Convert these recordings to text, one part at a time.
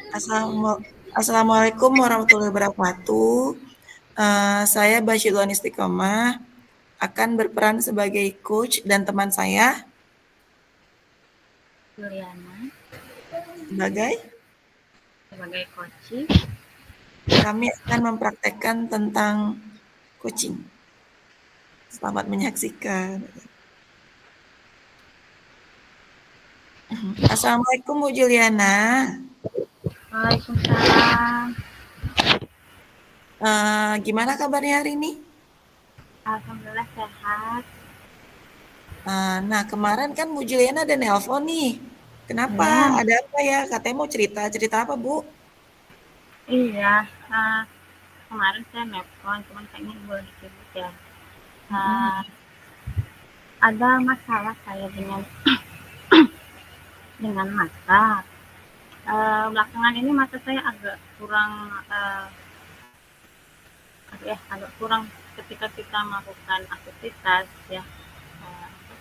Assalamualaikum warahmatullahi wabarakatuh. Saya Basyidul Istiqomah akan berperan sebagai coach dan teman saya Juliana sebagai sebagai coaching. kami akan mempraktekkan tentang coaching. Selamat menyaksikan. Assalamualaikum Bu Juliana. Waalaikumsalam. Gimana kabarnya hari ini? Alhamdulillah sehat. Nah kemarin kan Bu Juliana ada nelpon nih. Kenapa? Ya, Ada apa ya? Katanya mau cerita. Cerita apa Bu? iya. Uh, Kemarin saya nelpon, cuman kayaknya boleh disebut ya. Uh, ada masalah saya dengan mata. Belakangan ini mata saya agak kurang, agak kurang ketika kita melakukan aktivitas ya,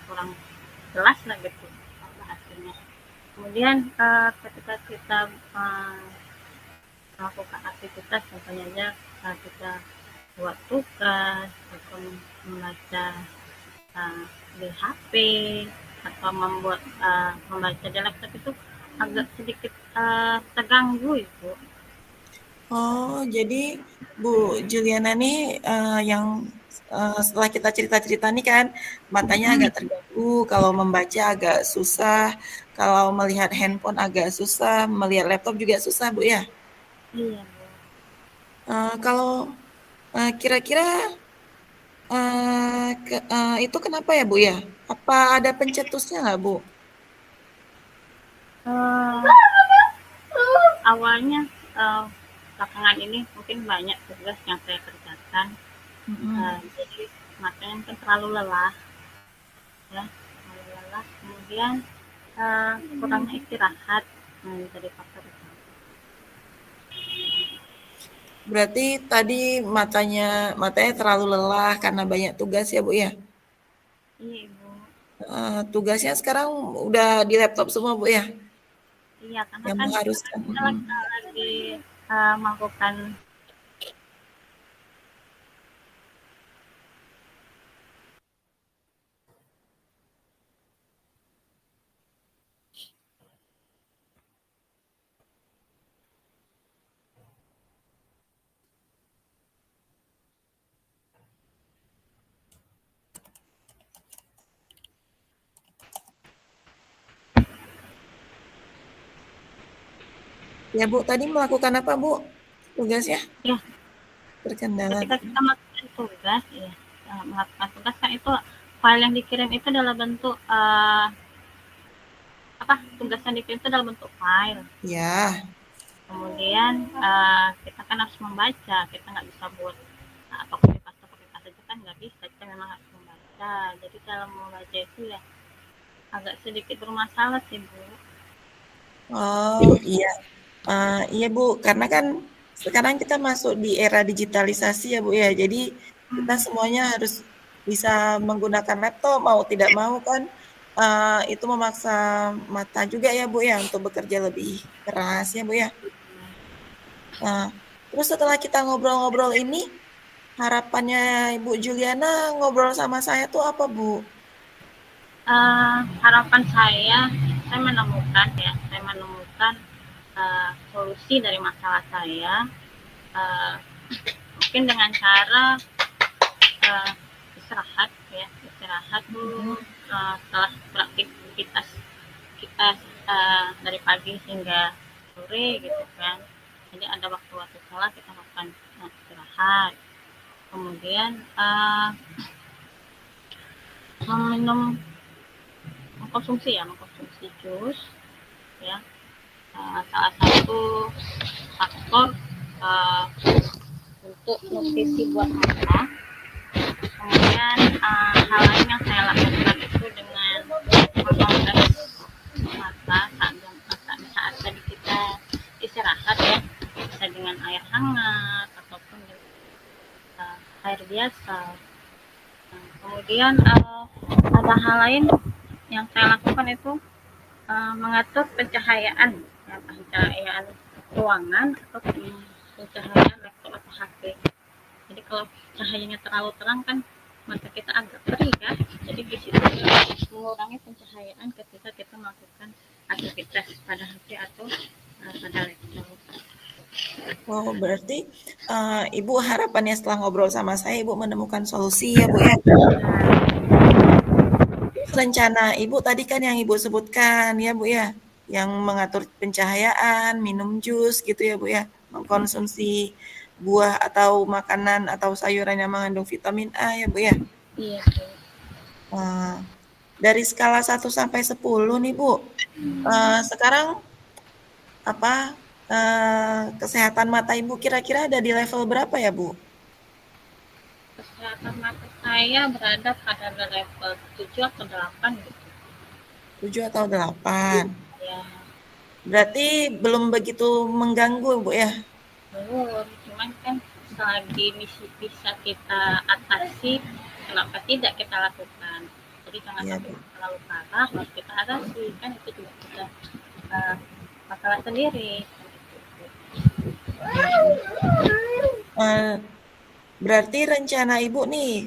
kurang jelas lah gitu hasilnya. Kemudian ketika kita melakukan aktivitas, contohnya aja kita buat tugas atau membaca di HP atau membaca di laptop itu agak sedikit terganggu itu. Oh, jadi Bu Juliana nih yang setelah kita cerita-cerita nih kan matanya agak terganggu, kalau membaca agak susah, kalau melihat handphone agak susah, melihat laptop juga susah Bu ya. Iya, Kalau kira-kira itu kenapa ya Bu ya? Apa ada pencetusnya nggak Bu? Bu. Awalnya belakangan ini mungkin banyak tugas yang saya kerjakan, jadi matanya mungkin terlalu lelah ya, kemudian kurangnya istirahat dari faktor itu. Berarti tadi matanya terlalu lelah karena banyak tugas ya Bu ya? Iya ibu. Tugasnya sekarang udah di laptop semua Bu ya? Iya, karena Yang kan mengharuskan. kita lagi melakukan. Ya Bu, tadi melakukan apa Bu? Tugasnya? Ya, Terkendala. ketika kita melakukan tugas ya, melakukan tugas kan itu file yang dikirim itu dalam bentuk tugas yang dikirim itu dalam bentuk file. Ya. Kemudian kita kan harus membaca, kita nggak bisa buat atau copy paste aja kan nggak bisa, kita memang harus membaca. Jadi dalam membaca itu ya agak sedikit bermasalah sih Bu. Oh iya. Iya Bu, karena kan sekarang kita masuk di era digitalisasi ya Bu ya. Jadi kita semuanya harus bisa menggunakan laptop mau tidak mau kan. Itu memaksa mata juga ya Bu ya untuk bekerja lebih keras ya Bu ya. Terus setelah kita ngobrol-ngobrol ini, harapannya Ibu Juliana ngobrol sama saya tuh apa Bu? Harapan saya menemukan solusi dari masalah saya, mungkin dengan cara istirahat dulu setelah beraktivitas kita dari pagi hingga sore gitu kan. Jadi ada waktu-waktu salah kita lakukan istirahat. Kemudian mengkonsumsi jus ya, salah satu faktor untuk nutrisi buat mata. Kemudian hal lain yang saya lakukan itu dengan mengompress mata saat tadi kita istirahat ya, bisa dengan air hangat ataupun air biasa. Kemudian ada hal lain yang saya lakukan itu mengatur pencahayaan ruangan atau pencahayaan laptop atau HP. Jadi kalau cahayanya terlalu terang kan mata kita agak perih ya. Jadi di situ mengurangi pencahayaan ketika kita melakukan aktivitas pada HP atau pada laptop. Oh, berarti Ibu harapannya setelah ngobrol sama saya, Ibu menemukan solusi ya, Bu ya. Rencana Ibu tadi kan yang Ibu sebutkan ya, Bu ya, yang mengatur pencahayaan, minum jus gitu ya, Bu ya, mengkonsumsi buah atau makanan atau sayuran yang mengandung vitamin A ya, Bu ya. Iya, Dari skala 1 sampai 10 nih, Bu. Sekarang apa kesehatan mata Ibu kira-kira ada di level berapa ya, Bu? kesehatan mata saya berada pada level 7 atau 8 gitu. 7 atau 8. Ya, Berarti belum begitu mengganggu, Bu ya? belum. Cuman kan selagi misi bisa kita atasi, kenapa tidak kita lakukan? Jadi jangan Iya, sampai Bu. terlalu parah, harus kita atasi. Kan itu juga kita masalah sendiri. Iya, Bu. Berarti rencana Ibu nih,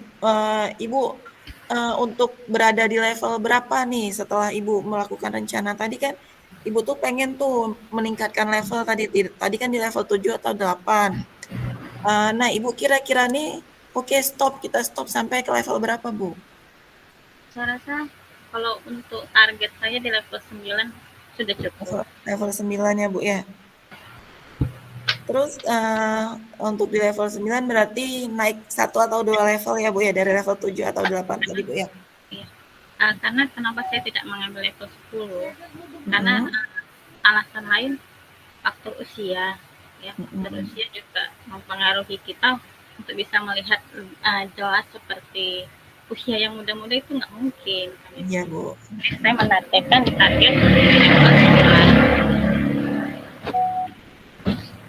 Ibu untuk berada di level berapa nih setelah Ibu melakukan rencana tadi kan, Ibu tuh pengen tuh meningkatkan level tadi, tadi kan di level 7 atau 8. Nah, Ibu kira-kira nih, oke stop, kita stop sampai ke level berapa, Bu? Saya rasa kalau untuk target saya di level 9 sudah cukup. Level 9 ya, Bu ya. Terus untuk di level 9 berarti naik 1 atau 2 level ya, Bu ya, dari level 7 atau 8 tadi, Bu ya. Iya. Karena kenapa saya tidak mengambil level 10? Karena alasan lain faktor usia ya. Faktor usia juga mempengaruhi kita untuk bisa melihat jelas seperti usia yang muda-muda itu nggak mungkin. Iya, Bu. Saya menargetkan di target level 9.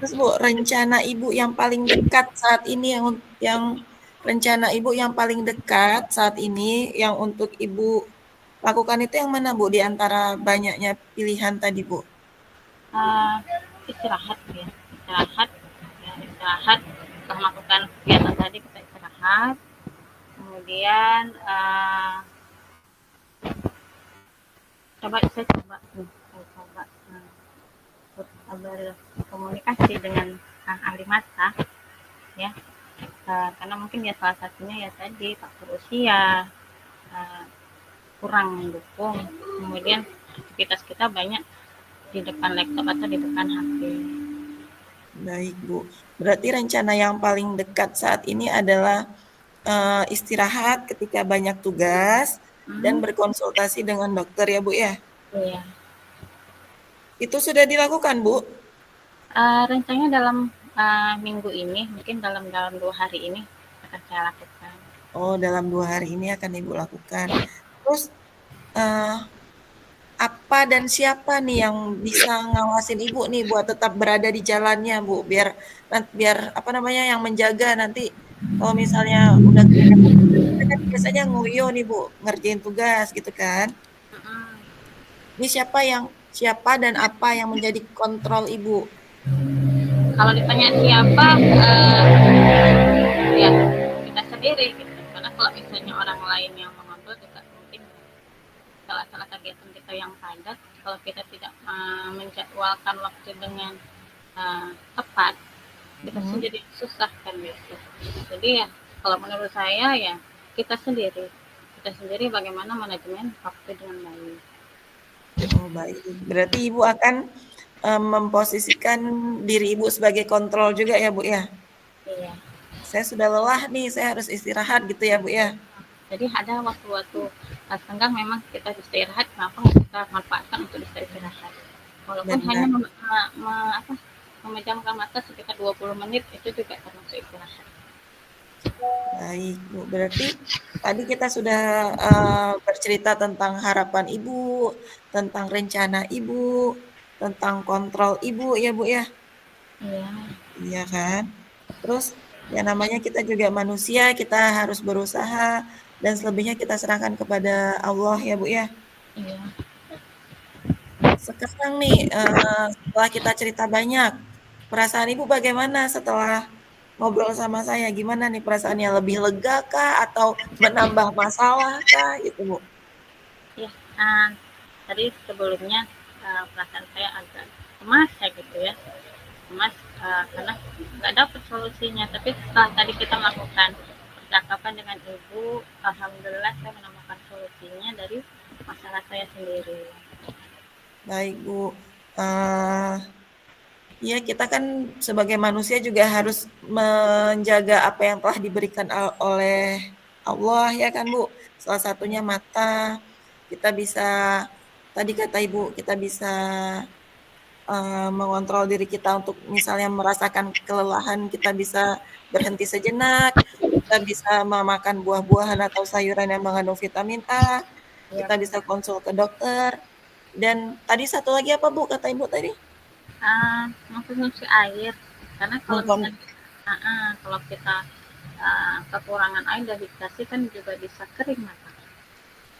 Terus Bu, rencana Ibu yang paling dekat saat ini yang rencana Ibu yang paling dekat saat ini yang untuk Ibu lakukan itu yang mana, Bu, di antara banyaknya pilihan tadi, Bu? Istirahat ya, istirahat. Setelah melakukan kegiatan tadi kita istirahat. Kemudian saya coba berkomunikasi dengan ahli mata ya, karena mungkin ya salah satunya ya tadi faktor usia kurang mendukung, kemudian aktivitas kita banyak di depan laptop atau di depan HP. Baik, Bu. Berarti rencana yang paling dekat saat ini adalah istirahat ketika banyak tugas dan berkonsultasi dengan dokter ya, Bu ya? Iya. Itu sudah dilakukan, Bu? Rencananya dalam minggu ini, mungkin dalam 2 hari ini akan saya lakukan. Oh, dalam 2 hari ini akan Ibu lakukan. Terus apa dan siapa nih yang bisa ngawasin Ibu nih buat tetap berada di jalannya, Bu? Biar apa namanya yang menjaga nanti kalau misalnya udah kan biasanya ngoyo nih, Bu, ngerjain tugas gitu kan. Ini siapa dan apa yang menjadi kontrol Ibu? Kalau ditanya siapa, ya kita sendiri gitu. Karena kalau misalnya orang lain yang mengontrol juga mungkin salah kegiatan kita yang padat, kalau kita tidak menjadwalkan waktu dengan tepat, kita sendiri susah kan gitu. Jadi ya kalau menurut saya ya kita sendiri bagaimana manajemen waktu dengan baik. Oh, baik. Berarti Ibu akan memposisikan diri Ibu sebagai kontrol juga ya, Bu ya? Iya. Saya sudah lelah nih, saya harus istirahat gitu ya, Bu ya? Jadi ada waktu-waktu senggang memang kita istirahat, kenapa kita manfaatkan untuk istirahat. Walaupun hanya memejamkan mata sekitar 20 menit itu juga termasuk istirahat. Baik, Bu. Berarti tadi kita sudah bercerita tentang harapan Ibu, tentang rencana Ibu, tentang kontrol Ibu ya, Bu ya? Iya. Iya kan? Terus ya namanya kita juga manusia, kita harus berusaha dan selebihnya kita serahkan kepada Allah ya, Bu ya? Iya. Sekarang nih, setelah kita cerita banyak, perasaan Ibu bagaimana setelah ngobrol sama saya? Gimana nih perasaannya? Lebih lega kah atau menambah masalah kah? Gitu, Bu. Ya, tadi sebelumnya perasaan saya agak cemas ya gitu ya, cemas karena nggak dapat solusinya. Tapi setelah tadi kita melakukan percakapan dengan ibu, alhamdulillah saya menemukan solusinya dari masalah saya sendiri. Baik, Bu. Eee, iya, kita kan sebagai manusia juga harus menjaga apa yang telah diberikan oleh Allah ya kan, Bu. Salah satunya mata, kita bisa tadi kata Ibu, kita bisa mengontrol diri kita untuk misalnya merasakan kelelahan, kita bisa berhenti sejenak, kita bisa memakan buah-buahan atau sayuran yang mengandung vitamin A, Ya, kita bisa konsul ke dokter, dan tadi satu lagi apa Bu, kata Ibu tadi? mengkonsumsi air karena Mengkon kalau kita kekurangan air dehidrasi kan juga bisa kering mata.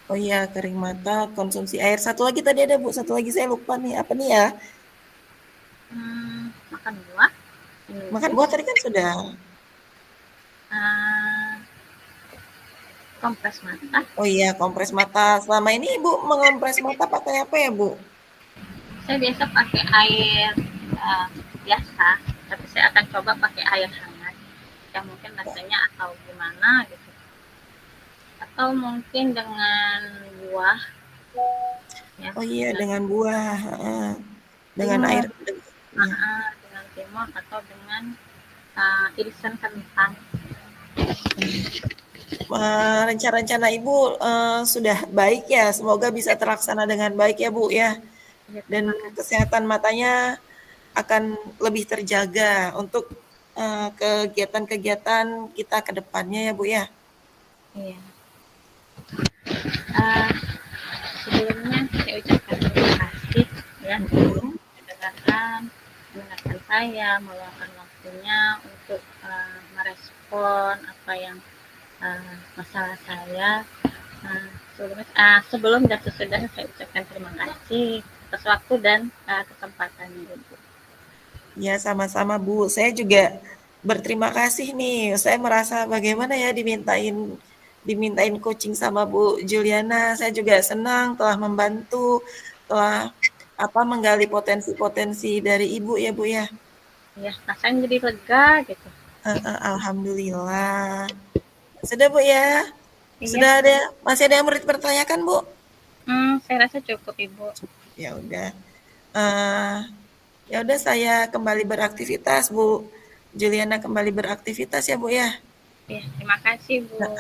oh iya, kering mata, konsumsi air. Satu lagi tadi ada Bu, satu lagi saya lupa nih, apa nih ya? Makan buah, minum Makan jus, buah tadi kan sudah. uh, kompres mata. Oh iya, kompres mata. Selama ini Ibu mengompres mata pakai apa ya Bu? Saya biasa pakai air biasa, tapi saya akan coba pakai air hangat yang mungkin rasanya atau gimana gitu, atau mungkin dengan buah ya, Oh iya, dengan dengan buah, heeh. Dengan air timun, ya. dengan timun atau dengan irisan kentang. Rencana-rencana Ibu sudah baik ya, semoga bisa terlaksana dengan baik ya Bu ya. Ya, Dan terima kasih. kesehatan matanya akan lebih terjaga untuk kegiatan-kegiatan kita ke depannya ya Bu ya. Iya. Uh, Sebelumnya saya ucapkan terima kasih ya Mhm. mendengarkan saya, meluangkan waktunya untuk merespon apa yang masalah saya. Sebelum dan sesudah saya ucapkan terima kasih atas waktu dan kesempatannya, Ibu. Ya, sama-sama Bu. Saya juga berterima kasih nih. Saya merasa bagaimana ya dimintain coaching sama Bu Juliana. Saya juga senang telah membantu, telah menggali potensi-potensi dari Ibu ya Bu ya. Ya, rasanya jadi lega gitu. Alhamdulillah. Sudah Bu ya. Iya, Masih ada yang bertanyakan Bu? saya rasa cukup, Ibu. Ya udah. Eh, ya udah saya kembali beraktivitas Bu. Juliana kembali beraktivitas ya Bu ya. Ya, terima kasih, Bu. Nah,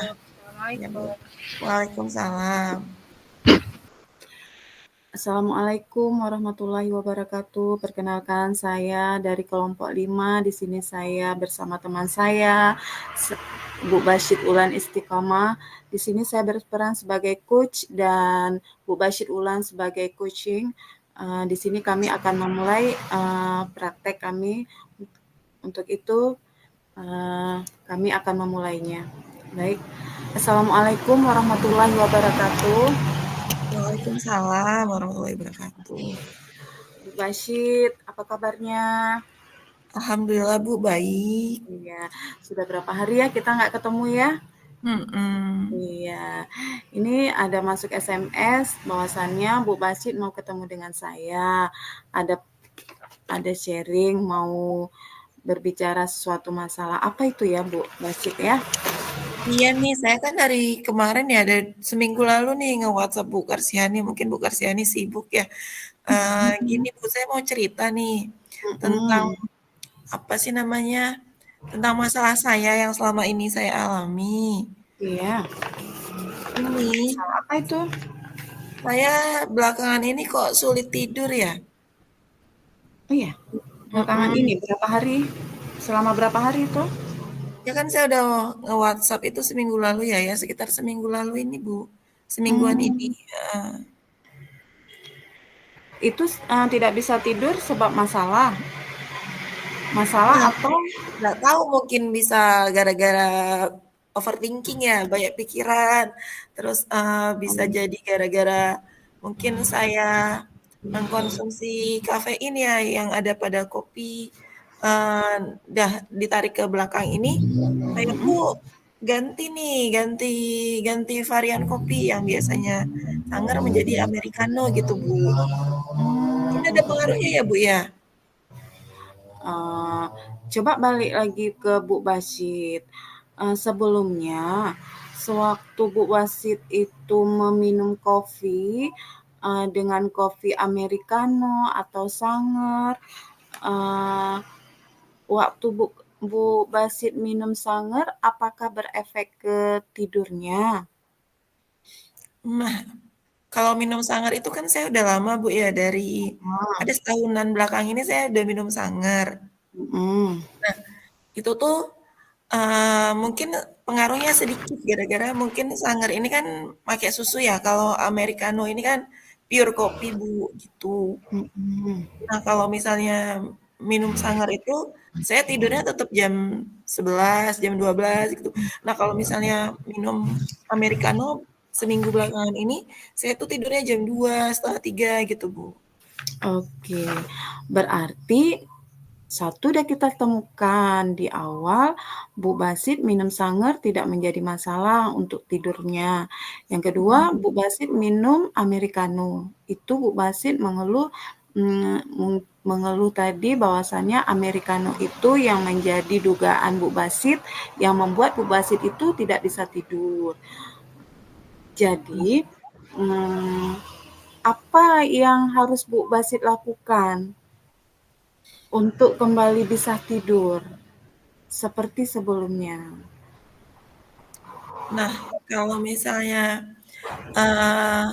ya Bu. Assalamualaikum. Waalaikumsalam. Assalamualaikum warahmatullahi wabarakatuh. Perkenalkan saya dari kelompok 5. Di sini saya bersama teman saya, Bu Basyid Ulan Istiqamah. Di sini saya berperan sebagai coach dan Bu Basyid Ulan sebagai coaching. Di sini kami akan memulai praktek kami. Untuk itu kami akan memulainya. Baik. Assalamualaikum warahmatullahi wabarakatuh. Waalaikumsalam warahmatullahi wabarakatuh. Bu Basyid, apa kabarnya? Alhamdulillah Bu, baik. Iya, sudah berapa hari ya kita nggak ketemu ya? Iya, ini ada masuk SMS bahwasannya Bu Basyid mau ketemu dengan saya. Ada sharing, mau berbicara sesuatu masalah. Apa itu ya Bu Basyid ya? Iya nih, saya kan dari kemarin ya, dari seminggu lalu nih nge-WhatsApp Bu Karsiani, mungkin Bu Karsiani sibuk ya. Gini Bu, saya mau cerita nih tentang apa sih namanya, tentang masalah saya yang selama ini saya alami. Iya. Ini, Masalah apa itu? saya belakangan ini kok sulit tidur ya. Oh iya, belakangan ini berapa hari? Selama berapa hari itu? Ya kan saya udah nge-WhatsApp itu seminggu lalu ya, sekitar seminggu lalu ini Bu. Semingguan ini. Itu tidak bisa tidur sebab masalah. Masalah Iya, atau nggak tahu mungkin bisa gara-gara overthinking ya, banyak pikiran. Terus bisa jadi gara-gara mungkin saya mengkonsumsi kafein ya yang ada pada kopi, dah ditarik ke belakang ini, saya tuh ganti nih, ganti varian kopi yang biasanya sangar menjadi americano gitu, Bu. Mungkin ada pengaruhnya ya, Bu, ya? Uh, Coba balik lagi ke Bu Basit. Sebelumnya, sewaktu Bu Basit itu meminum kopi dengan kopi americano atau sangar, waktu Bu Basit minum sangar, apakah berefek ke tidurnya? Nah, kalau minum sangar itu kan saya udah lama, Bu, ya, dari Ah, ada setahunan belakang ini saya udah minum sangar. mm, Nah, itu tuh, mungkin pengaruhnya sedikit gara-gara mungkin sangar ini kan pakai susu ya, kalau americano ini kan pure kopi, Bu, gitu. mm. Nah, kalau misalnya minum sangar itu, saya tidurnya tetap jam 11, jam 12 gitu. Nah, kalau misalnya minum americano seminggu belakangan ini, saya tuh tidurnya jam 2, setengah 3 gitu, Bu. Oke, berarti satu udah kita temukan di awal, Bu Basit minum sangar tidak menjadi masalah untuk tidurnya. Yang kedua, Bu Basit minum americano. Itu Bu Basit mengeluh tadi bahwasannya americano itu yang menjadi dugaan Bu Basit yang membuat Bu Basit itu tidak bisa tidur. Jadi, apa yang harus Bu Basit lakukan untuk kembali bisa tidur seperti sebelumnya? Nah, kalau misalnya, eee,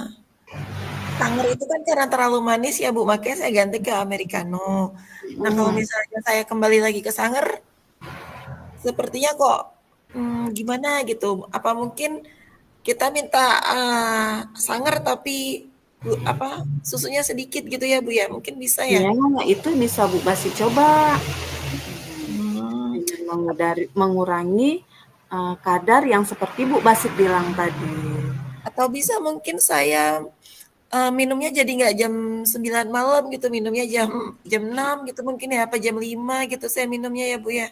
sangar itu kan karena terlalu manis ya, Bu, makanya saya ganti ke americano. Nah, kalau Mhm. misalnya saya kembali lagi ke sangar, sepertinya kok, gimana gitu, apa mungkin kita minta, sangar tapi susunya sedikit gitu ya, Bu, ya? Mungkin bisa ya? Ya, itu bisa Bu Basi coba Mmm, dengan mengurangi kadar yang seperti Bu Basit bilang tadi. atau bisa mungkin saya, minumnya jadi nggak jam 9 malam gitu, minumnya jam jam 6 gitu mungkin ya, apa jam 5 gitu saya minumnya ya, Bu, ya?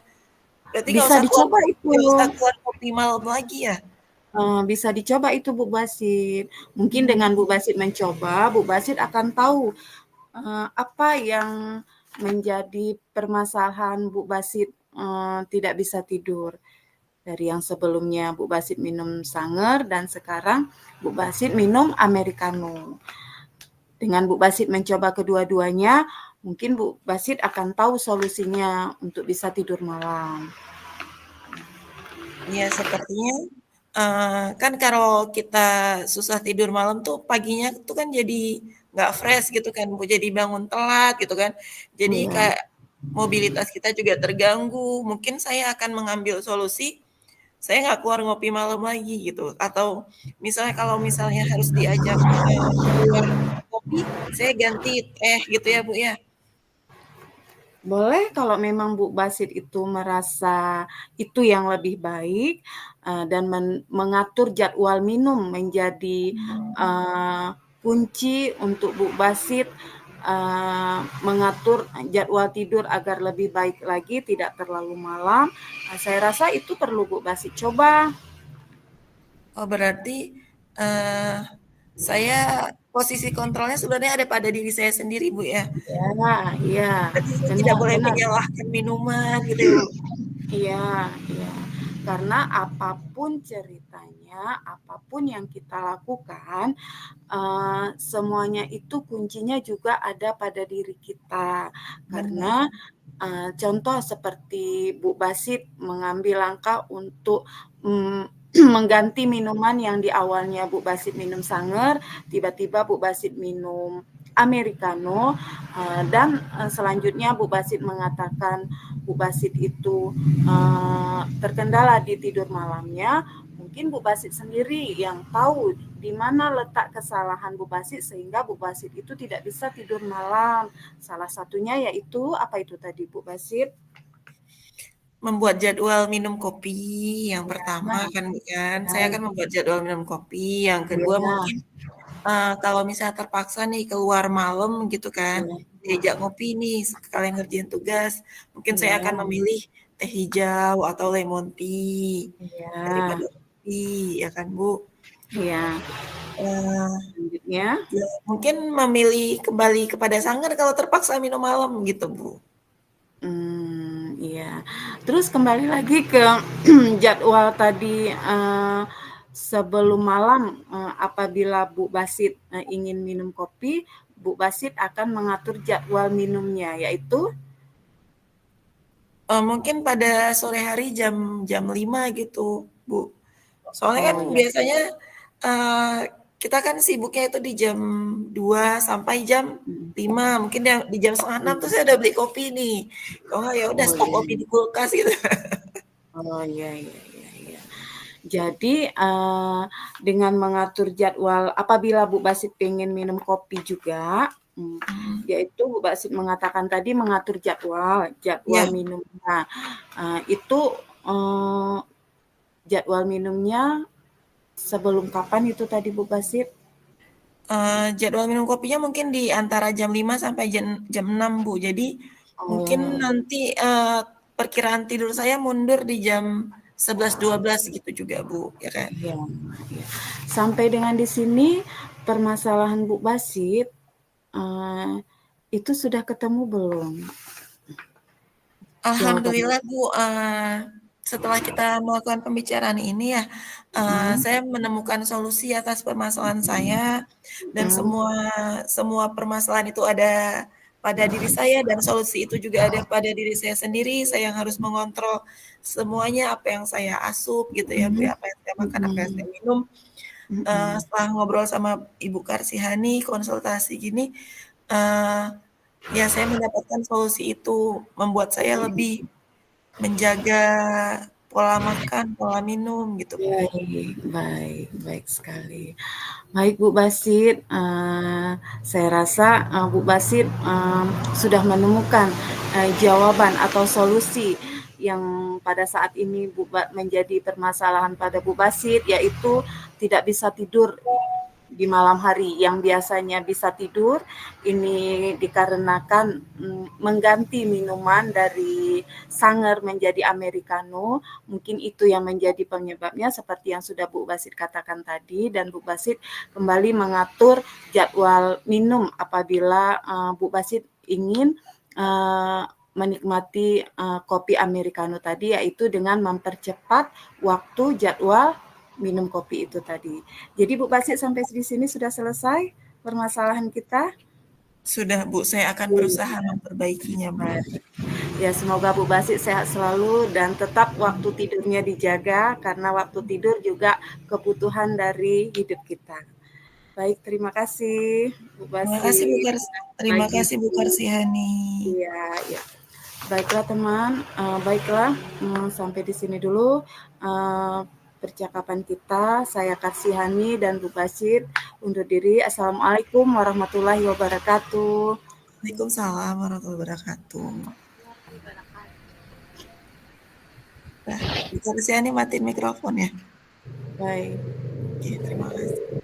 Berarti Bisa dicoba itu. nggak usah keluar kopi malam lagi ya? Bisa dicoba itu Bu Basit. Mungkin Mmm, dengan Bu Basit mencoba, Bu Basit akan tahu apa yang menjadi permasalahan Bu Basit tidak bisa tidur. Dari yang sebelumnya Bu Basit minum sangar dan sekarang Bu Basit minum americano. Dengan Bu Basit mencoba kedua-duanya, mungkin Bu Basit akan tahu solusinya untuk bisa tidur malam. iya sepertinya, kan kalau kita susah tidur malam tuh paginya tuh kan jadi nggak fresh gitu kan, Bu, jadi bangun telat gitu kan. Jadi Iya, kayak mobilitas kita juga terganggu. Mungkin saya akan mengambil solusi, saya nggak keluar ngopi malam lagi gitu, atau misalnya kalau misalnya harus diajak, keluar kopi, saya ganti teh gitu ya, Bu, ya? boleh kalau memang Bu Basit itu merasa itu yang lebih baik dan mengatur jadwal minum menjadi kunci untuk Bu Basit mengatur jadwal tidur agar lebih baik lagi, tidak terlalu malam. Saya rasa itu perlu Bu Basit coba. Oh, berarti, eee, saya posisi kontrolnya sebenarnya ada pada diri saya sendiri, Bu, ya? Ya, iya, Berarti saya tidak benar, boleh benar. menyalahkan minuman gitu ya, Bu? Iya, iya. Karena apapun ceritanya, apapun yang kita lakukan, semuanya itu kuncinya juga ada pada diri kita. Karena Benar. contoh seperti Bu Basit mengambil langkah untuk mengganti minuman yang di awalnya Bu Basit minum sangar, tiba-tiba Bu Basit minum americano, dan selanjutnya Bu Basit mengatakan Bu Basit itu terkendala di tidur malamnya. Mungkin Bu Basit sendiri yang tahu di mana letak kesalahan Bu Basit sehingga Bu Basit itu tidak bisa tidur malam. Salah satunya yaitu apa itu tadi Bu Basit? Membuat jadwal minum kopi yang Ya, pertama kan, Bu, kan. Saya baik. kan membuat jadwal minum kopi, yang kedua Ya, mungkin kalau misalnya terpaksa nih keluar malam gitu kan, Iya. diajak ngopi nih sekalian ngerjain tugas, mungkin saya Iya. akan memilih teh hijau atau lemon tea daripada Iya. kopi, ya kan Bu? Iya. Eee, Selanjutnya. ya mungkin memilih kembali kepada sanggar kalau terpaksa minum malam gitu Bu. Iya. Terus kembali lagi ke jadwal tadi, sebelum malam, apabila Bu Basit, ingin minum kopi, Bu Basit akan mengatur jadwal minumnya, yaitu? Mungkin pada sore hari jam jam 5 gitu, Bu. Soalnya kan Oh, ya. biasanya, eee, kita kan sibuknya itu di jam 2 sampai jam Mhm. 5, mungkin di jam 5:30 tuh Iya. saya udah beli kopi nih. Kalau nggak ya udah Oh, stok iya. kopi di kulkas gitu. Oh, iya iya iya iya. Jadi, dengan mengatur jadwal apabila Bu Basit pengen minum kopi juga, Mhm. yaitu Bu Basit mengatakan tadi mengatur jadwal Iya, minumnya. Itu, eee, jadwal minumnya sebelum kapan itu tadi Bu Basit? jadwal minum kopinya mungkin di antara jam 5 sampai jam jam 6, Bu. Jadi mungkin Oh, nanti, perkiraan tidur saya mundur di jam 11, 12 gitu juga, Bu, ya kan? iya iya. Sampai dengan di sini permasalahan Bu Basit, eee, itu sudah ketemu belum jawabannya? Alhamdulillah Bu, setelah kita melakukan pembicaraan ini ya, Mhm, saya menemukan solusi atas permasalahan saya dan mhm, semua semua permasalahan itu ada pada diri saya dan solusi itu juga ada pada diri saya sendiri. Saya yang harus mengontrol semuanya, apa yang saya asup gitu ya Bu mhm, ya, apa yang saya makan, apa yang saya mhm, minum. mhm. Setelah ngobrol sama Ibu Karsihani, konsultasi gini, eee, ya saya mendapatkan solusi itu, membuat saya lebih menjaga pola makan, pola minum gitu, Bu. Baik baik baik sekali. Baik Bu Basit, saya rasa, Bu Basit, sudah menemukan, jawaban atau solusi yang pada saat ini menjadi permasalahan pada Bu Basit, yaitu tidak bisa tidur di malam hari. Yang biasanya bisa tidur, ini dikarenakan, mengganti minuman dari sangar menjadi americano, mungkin itu yang menjadi penyebabnya seperti yang sudah Bu Basit katakan tadi, dan Bu Basit kembali mengatur jadwal minum apabila, Bu Basit ingin, eee, menikmati, kopi americano tadi, yaitu dengan mempercepat waktu jadwal minum kopi itu tadi. Jadi Bu Basit sampai di sini sudah selesai permasalahan kita? Sudah, Bu, saya akan berusaha Iya, memperbaikinya, Bu. baik. Ya semoga Bu Basit sehat selalu dan tetap waktu tidurnya dijaga karena waktu tidur juga kebutuhan dari hidup kita. Baik, terima kasih Bu Basit. Selamat Terima pagi. kasih Bu Karsihani. Iya, iya. Baiklah teman, baiklah, sampai di sini dulu, percakapan kita. Saya Karsihani dan Bu Basit undur diri. Assalamualaikum warahmatullahi wabarakatuh. Waalaikumsalam warahmatullahi wabarakatuh. Nah, Bu Karsihani matiin mikrofon ya? Baik. Oke, terima kasih.